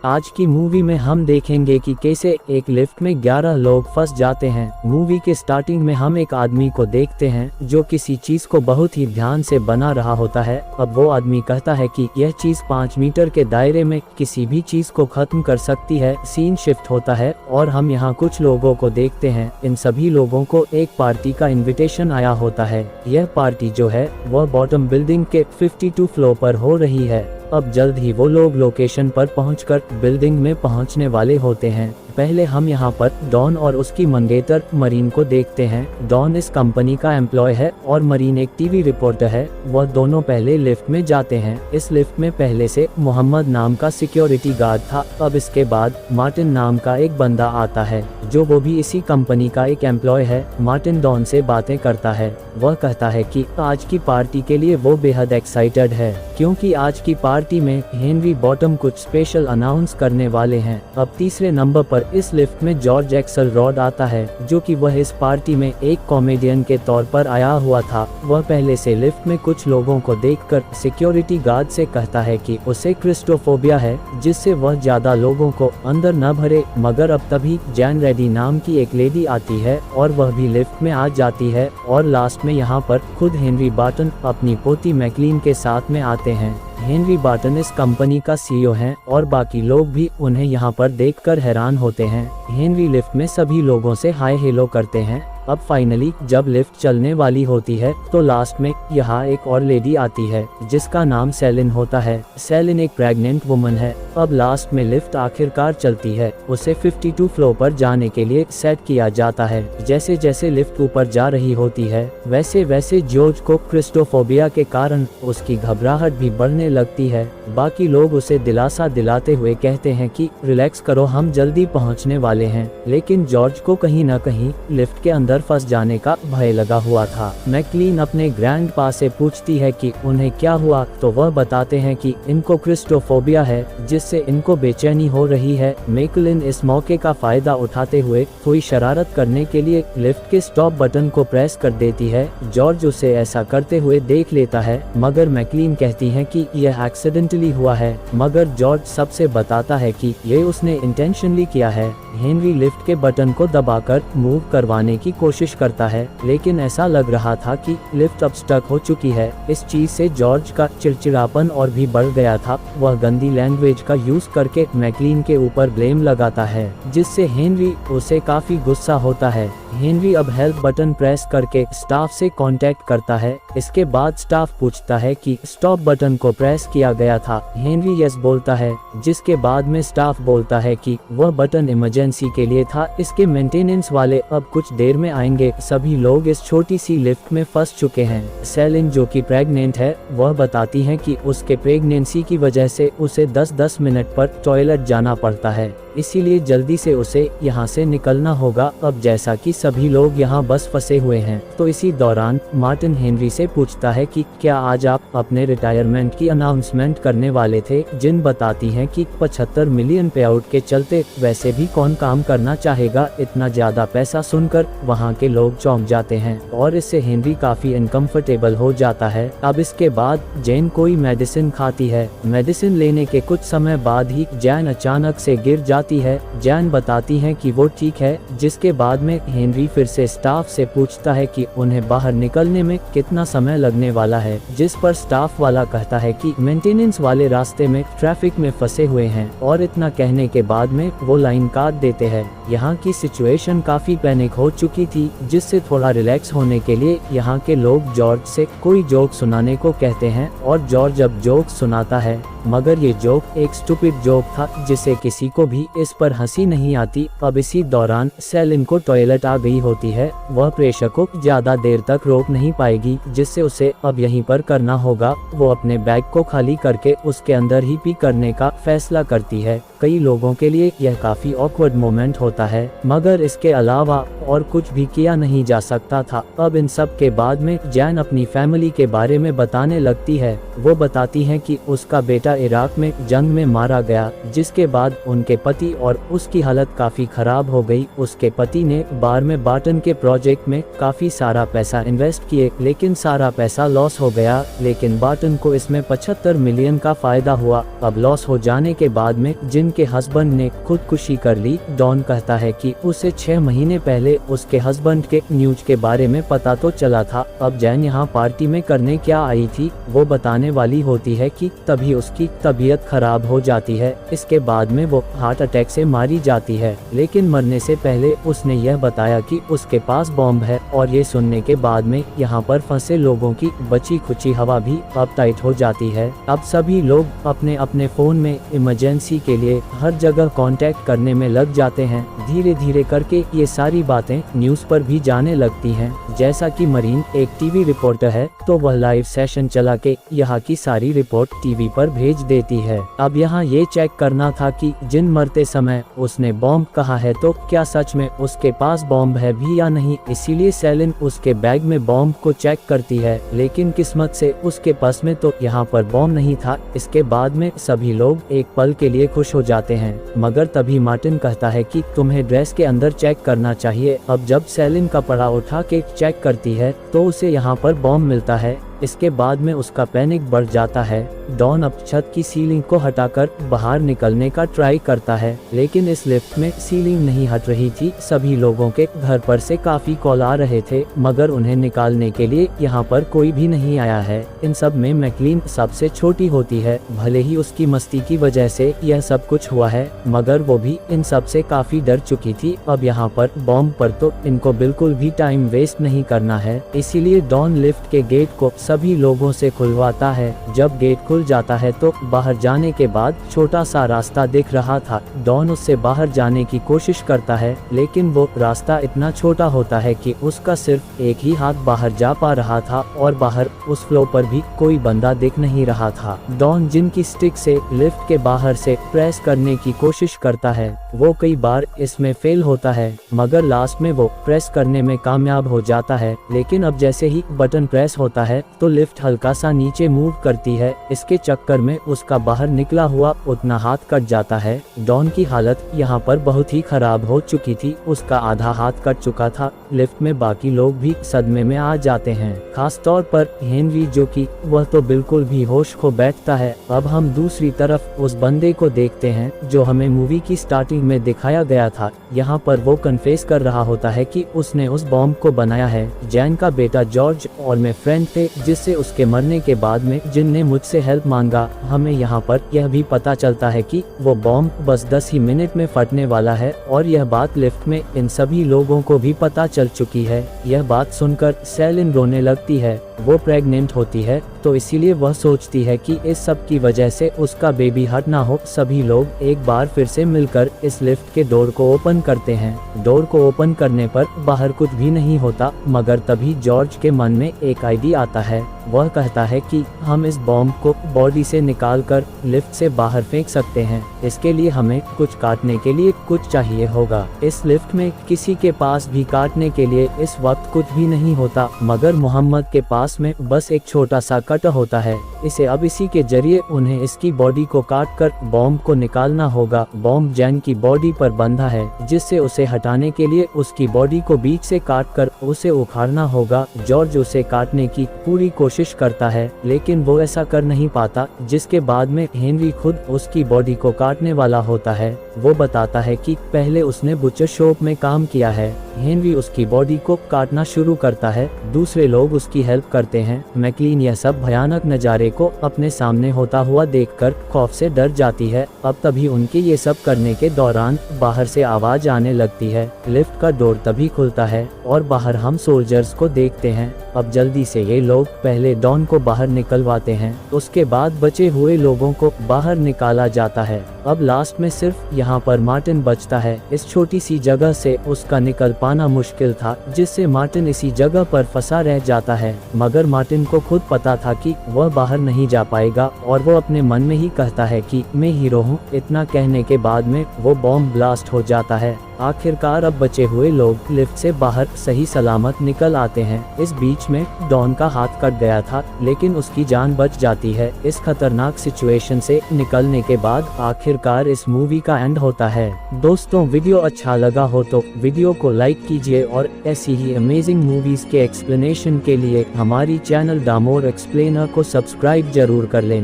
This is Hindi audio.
आज की मूवी में हम देखेंगे कि कैसे एक लिफ्ट में 11 लोग फंस जाते हैं। मूवी के स्टार्टिंग में हम एक आदमी को देखते हैं जो किसी चीज को बहुत ही ध्यान से बना रहा होता है। अब वो आदमी कहता है कि यह चीज 5 मीटर के दायरे में किसी भी चीज को खत्म कर सकती है। सीन शिफ्ट होता है और हम यहाँ कुछ लोगों को देखते हैं। इन सभी लोगों को एक पार्टी का इन्विटेशन आया होता है। यह पार्टी जो है वह बॉटम बिल्डिंग के 52 फ्लोर पर हो रही है। अब जल्द ही वो लोग लोकेशन पर पहुंचकर बिल्डिंग में पहुंचने वाले होते हैं। पहले हम यहाँ पर डॉन और उसकी मंगेतर मरीन को देखते हैं। डॉन इस कंपनी का एम्प्लॉय है और मरीन एक टीवी रिपोर्टर है। वह दोनों पहले लिफ्ट में जाते हैं। इस लिफ्ट में पहले से मोहम्मद नाम का सिक्योरिटी गार्ड था। अब इसके बाद मार्टिन नाम का एक बंदा आता है जो वो भी इसी कंपनी का एक एम्प्लॉय है। मार्टिन डॉन से बातें करता है। वह कहता है कि आज की पार्टी के लिए वो बेहद एक्साइटेड है क्योंकि आज की पार्टी में हेनरी बॉटम कुछ स्पेशल अनाउंस करने वाले हैं। अब तीसरे नंबर पर इस लिफ्ट में जॉर्ज एक्सेलरॉड आता है जो कि वह इस पार्टी में एक कॉमेडियन के तौर पर आया हुआ था। वह पहले से लिफ्ट में कुछ लोगों को देखकर सिक्योरिटी गार्ड से कहता है कि उसे क्रिस्टोफोबिया है जिससे वह ज्यादा लोगों को अंदर न भरे। मगर अब तभी जैन रेडी नाम की एक लेडी आती है और वह भी लिफ्ट में आ जाती है और लास्ट में यहाँ पर खुद हेनरी बॉटम अपनी पोती मैकलीन के साथ में आते हैं। हेनरी बॉटम इस कंपनी का सीईओ हैं और बाकी लोग भी उन्हें यहाँ पर देखकर हैरान होते हैं। हेनरी लिफ्ट में सभी लोगों से हाय हेलो करते हैं। अब फाइनली जब लिफ्ट चलने वाली होती है तो लास्ट में यहाँ एक और लेडी आती है जिसका नाम सेलिन होता है। सेलिन एक प्रेग्नेंट वुमन है। अब लास्ट में लिफ्ट आखिरकार चलती है। उसे 52 फ्लोर पर जाने के लिए सेट किया जाता है। जैसे जैसे लिफ्ट ऊपर जा रही होती है वैसे वैसे जॉर्ज को क्रिस्टोफोबिया के कारण उसकी घबराहट भी बढ़ने लगती है। बाकी लोग उसे दिलासा दिलाते हुए कहते हैं कि रिलैक्स करो, हम जल्दी पहुँचने वाले हैं। लेकिन जॉर्ज को कहीं न कहीं लिफ्ट के अंदर फंस जाने का भय लगा हुआ था। मैकलीन अपने ग्रैंडपा से पूछती है कि उन्हें क्या हुआ तो वह बताते हैं कि इनको क्रिस्टोफोबिया है जिससे इनको बेचैनी हो रही है। मैकलीन इस मौके का फायदा उठाते हुए कोई शरारत करने के लिए लिफ्ट के स्टॉप बटन को प्रेस कर देती है। जॉर्ज उसे ऐसा करते हुए देख लेता है मगर मैकलीन कहती है कि यह एक्सीडेंटली हुआ है। मगर जॉर्ज सबसे बताता है कि ये उसने इंटेंशनली किया है। हेनरी लिफ्ट के बटन को दबाकर मूव करवाने की कोशिश करता है लेकिन ऐसा लग रहा था कि लिफ्ट अब स्टक हो चुकी है। इस चीज से जॉर्ज का चिड़चिड़ापन और भी बढ़ गया था। वह गंदी लैंग्वेज का यूज करके मैकलीन के ऊपर ब्लेम लगाता है जिससे हेनरी उसे काफी गुस्सा होता है। हेनरी अब हेल्प बटन प्रेस करके स्टाफ से कांटेक्ट करता है। इसके बाद स्टाफ पूछता है कि स्टॉप बटन को प्रेस किया गया था। हेनरी यस बोलता है जिसके बाद में स्टाफ बोलता है कि वह बटन इमरजेंसी के लिए था, इसके मेंटेनेंस वाले अब कुछ देर में आएंगे। सभी लोग इस छोटी सी लिफ्ट में फंस चुके हैं। सेलिन जो कि प्रेग्नेंट है वह बताती है कि उसके प्रेगनेंसी की वजह से उसे 10-10 मिनट पर टॉयलेट जाना पड़ता है, इसीलिए जल्दी से उसे यहाँ से निकलना होगा। अब जैसा कि सभी लोग यहाँ बस फंसे हुए हैं तो इसी दौरान मार्टिन हेनरी से पूछता है कि क्या आज आप अपने रिटायरमेंट की अनाउंसमेंट करने वाले थे। जिन बताती हैं कि 75 मिलियन पे आउट के चलते वैसे भी कौन काम करना चाहेगा। इतना ज्यादा पैसा सुनकर वहाँ के लोग चौंक जाते हैं और इससे हेनरी काफी अनकंफर्टेबल हो जाता है। अब इसके बाद जैन कोई मेडिसिन खाती है। मेडिसिन लेने के कुछ समय बाद ही जैन अचानक से गिर जाती है। जैन बताती है कि वो ठीक है। जिसके बाद में हेनरी फिर से स्टाफ से पूछता है कि उन्हें बाहर निकलने में कितना समय लगने वाला है, जिस पर स्टाफ वाला कहता है कि मेंटेनेंस वाले रास्ते में ट्रैफिक में फंसे हुए हैं और इतना कहने के बाद में वो लाइन काट देते हैं। यहाँ की सिचुएशन काफी पैनिक हो चुकी थी जिससे थोड़ा रिलैक्स होने के लिए यहाँ के लोग जॉर्ज से कोई जोक सुनाने को कहते हैं और जॉर्ज अब जोक सुनाता है मगर ये जोक एक स्टूपिड जोक था जिसे किसी को भी इस पर हंसी नहीं आती। अब इसी दौरान सेलिन को टॉयलेट आ गई होती है। वह प्रेशर को ज्यादा देर तक रोक नहीं पाएगी जिससे उसे अब यहीं पर करना होगा। वो अपने बैग को खाली करके उसके अंदर ही पी करने का फैसला करती है। कई लोगों के लिए यह काफी ऑकवर्ड मोमेंट होता है मगर इसके अलावा और कुछ भी किया नहीं जा सकता था। अब इन सब के बाद में जैन अपनी फैमिली के बारे में बताने लगती है। वो बताती है कि उसका बेटा बेटा इराक में जंग में मारा गया, जिसके बाद उनके पति और उसकी हालत काफी खराब हो गई। उसके पति ने बार में बार्टन के प्रोजेक्ट में काफी सारा पैसा इन्वेस्ट किए, लेकिन सारा पैसा लॉस हो गया। लेकिन बार्टन को इसमें 75 मिलियन का फायदा हुआ। अब लॉस हो जाने के बाद में जिनके हस्बैंड ने खुदकुशी कर ली। डॉन कहता है कि उसे 6 महीने पहले उसके हस्बैंड के न्यूज के बारे में पता तो चला था। अब जैन यहाँ पार्टी में करने क्या आई थी वो बताने वाली होती है कि तभी उसकी तबीयत खराब हो जाती है। इसके बाद में वो हार्ट अटैक से मारी जाती है, लेकिन मरने से पहले उसने यह बताया कि उसके पास बॉम्ब है। और ये सुनने के बाद में यहाँ पर फंसे लोगों की बची खुची हवा भी अब टाइट हो जाती है। अब सभी लोग अपने अपने फोन में इमरजेंसी के लिए हर जगह कांटेक्ट करने में लग जाते हैं। धीरे धीरे करके ये सारी बातें न्यूज़ पर भी जाने लगती हैं। जैसा कि मरीन एक टीवी रिपोर्टर है, तो वह लाइव सेशन चला के यहाँ की सारी रिपोर्ट टीवी पर भेज देती है। अब यहाँ ये चेक करना था कि जिन मरते समय उसने बॉम्ब कहा है तो क्या सच में उसके पास बॉम्ब है भी या नहीं। इसीलिए सेलिन उसके बैग में बॉम्ब को चेक करती है, लेकिन किस्मत से उसके पास में तो यहाँ पर बॉम्ब नहीं था। इसके बाद में सभी लोग एक पल के लिए खुश हो जाते हैं, मगर तभी मार्टिन कहता है कि तुम्हें ड्रेस के अंदर चेक करना चाहिए। अब जब सेलिन कपड़ा उठा के चेक करती है तो उसे यहाँ पर बॉम्ब मिलता है। इसके बाद में उसका पैनिक बढ़ जाता है। डॉन अब छत की सीलिंग को हटाकर बाहर निकलने का ट्राई करता है, लेकिन इस लिफ्ट में सीलिंग नहीं हट रही थी। सभी लोगों के घर पर से काफी कॉल आ रहे थे, मगर उन्हें निकालने के लिए यहाँ पर कोई भी नहीं आया है। इन सब में मैकलीन सबसे छोटी होती है। भले ही उसकी मस्ती की वजह से यह सब कुछ हुआ है, मगर वो भी इन सब से काफी डर चुकी थी। अब यहाँ पर बॉम्ब पर तो इनको बिल्कुल भी टाइम वेस्ट नहीं करना है। इसीलिए डॉन लिफ्ट के गेट को सभी लोगों से खुलवाता है। जब गेट खुल जाता है तो बाहर जाने के बाद छोटा सा रास्ता दिख रहा था। डॉन उससे बाहर जाने की कोशिश करता है, लेकिन वो रास्ता इतना छोटा होता है कि उसका सिर्फ एक ही हाथ बाहर जा पा रहा था और बाहर उस फ्लोर पर भी कोई बंदा दिख नहीं रहा था। डॉन जिनकी स्टिक से लिफ्ट के बाहर से प्रेस करने की कोशिश करता है, वो कई बार इसमें फेल होता है, मगर लास्ट में वो प्रेस करने में कामयाब हो जाता है। लेकिन अब जैसे ही बटन प्रेस होता है तो लिफ्ट हल्का सा नीचे मूव करती है। इसके चक्कर में उसका बाहर निकला हुआ उतना हाथ कट जाता है। डॉन की हालत यहाँ पर बहुत ही खराब हो चुकी थी। उसका आधा हाथ कट चुका था। लिफ्ट में बाकी लोग भी सदमे में आ जाते हैं, खास तौर पर हेनरी, जो कि वह तो बिल्कुल भी होश खो बैठता है। अब हम दूसरी तरफ उस बंदे को देखते हैं जो हमें मूवी की स्टार्टिंग में दिखाया गया था। यहाँ पर वो कन्फेस कर रहा होता है कि उसने उस बॉम्ब को बनाया है। जैन का बेटा जॉर्ज और मैं फ्रेंड थे, जिससे उसके मरने के बाद में जिन ने मुझसे हेल्प मांगा। हमें यहाँ पर यह भी पता चलता है कि वो बॉम्ब बस 10 ही मिनट में फटने वाला है, और यह बात लिफ्ट में इन सभी लोगों को भी पता चल चुकी है। यह बात सुनकर सेलिन रोने लगती है। वो प्रेग्नेंट होती है, तो इसीलिए वह सोचती है कि इस सब की वजह से उसका बेबी हट ना हो। सभी लोग एक बार फिर से मिलकर इस लिफ्ट के डोर को ओपन करते हैं। डोर को ओपन करने पर बाहर कुछ भी नहीं होता, मगर तभी जॉर्ज के मन में एक आइडिया आता है। वह कहता है कि हम इस बॉम्ब को बॉडी से निकालकर लिफ्ट से बाहर फेंक सकते हैं। इसके लिए हमें कुछ काटने के लिए कुछ चाहिए होगा। इस लिफ्ट में किसी के पास भी काटने के लिए इस वक्त कुछ भी नहीं होता, मगर मोहम्मद के पास में बस एक छोटा सा कट होता है। इसे अब इसी के जरिए उन्हें इसकी बॉडी को काटकर बॉम्ब को निकालना होगा। बॉम्ब जैन की बॉडी पर बंधा है, जिससे उसे हटाने के लिए उसकी बॉडी को बीच से काटकर उसे उखाड़ना होगा। जॉर्ज उसे काटने की पूरी कोशिश करता है, लेकिन वो ऐसा कर नहीं पाता, जिसके बाद में हेनरी खुद उसकी बॉडी को काटने वाला होता है। वो बताता है कि पहले उसने बुचर शॉप में काम किया है। हेनरी उसकी बॉडी को काटना शुरू करता है। दूसरे लोग उसकी हेल्प करते हैं। मैकलीन यह सब भयानक नज़ारे को अपने सामने होता हुआ देखकर खौफ से डर जाती है। अब तभी उनके ये सब करने के दौरान बाहर से आवाज आने लगती है। लिफ्ट का डोर तभी खुलता है और बाहर हम सोल्जर्स को देखते हैं। अब जल्दी से ये लोग पहले डॉन को बाहर निकलवाते हैं, उसके बाद बचे हुए लोगों को बाहर निकाला जाता है। अब लास्ट में सिर्फ यहाँ पर मार्टिन बचता है। इस छोटी सी जगह से उसका निकल पाना मुश्किल था, जिससे मार्टिन इसी जगह पर फंसा रह जाता है। मगर मार्टिन को खुद पता था कि वह बाहर नहीं जा पाएगा, और वो अपने मन में ही कहता है कि मैं हीरो हूँ। इतना कहने के बाद में वो बॉम्ब ब्लास्ट हो जाता है। आखिरकार अब बचे हुए लोग लिफ्ट से बाहर सही सलामत निकल आते हैं। इस बीच में डॉन का हाथ कट गया था, लेकिन उसकी जान बच जाती है। इस खतरनाक सिचुएशन से निकलने के बाद आखिरकार इस मूवी का एंड होता है। दोस्तों, वीडियो अच्छा लगा हो तो वीडियो को लाइक कीजिए और ऐसी ही अमेजिंग मूवीज के एक्सप्लेनेशन के लिए हमारी चैनल दामोर एक्सप्लेनर को सब्सक्राइब जरूर कर लें।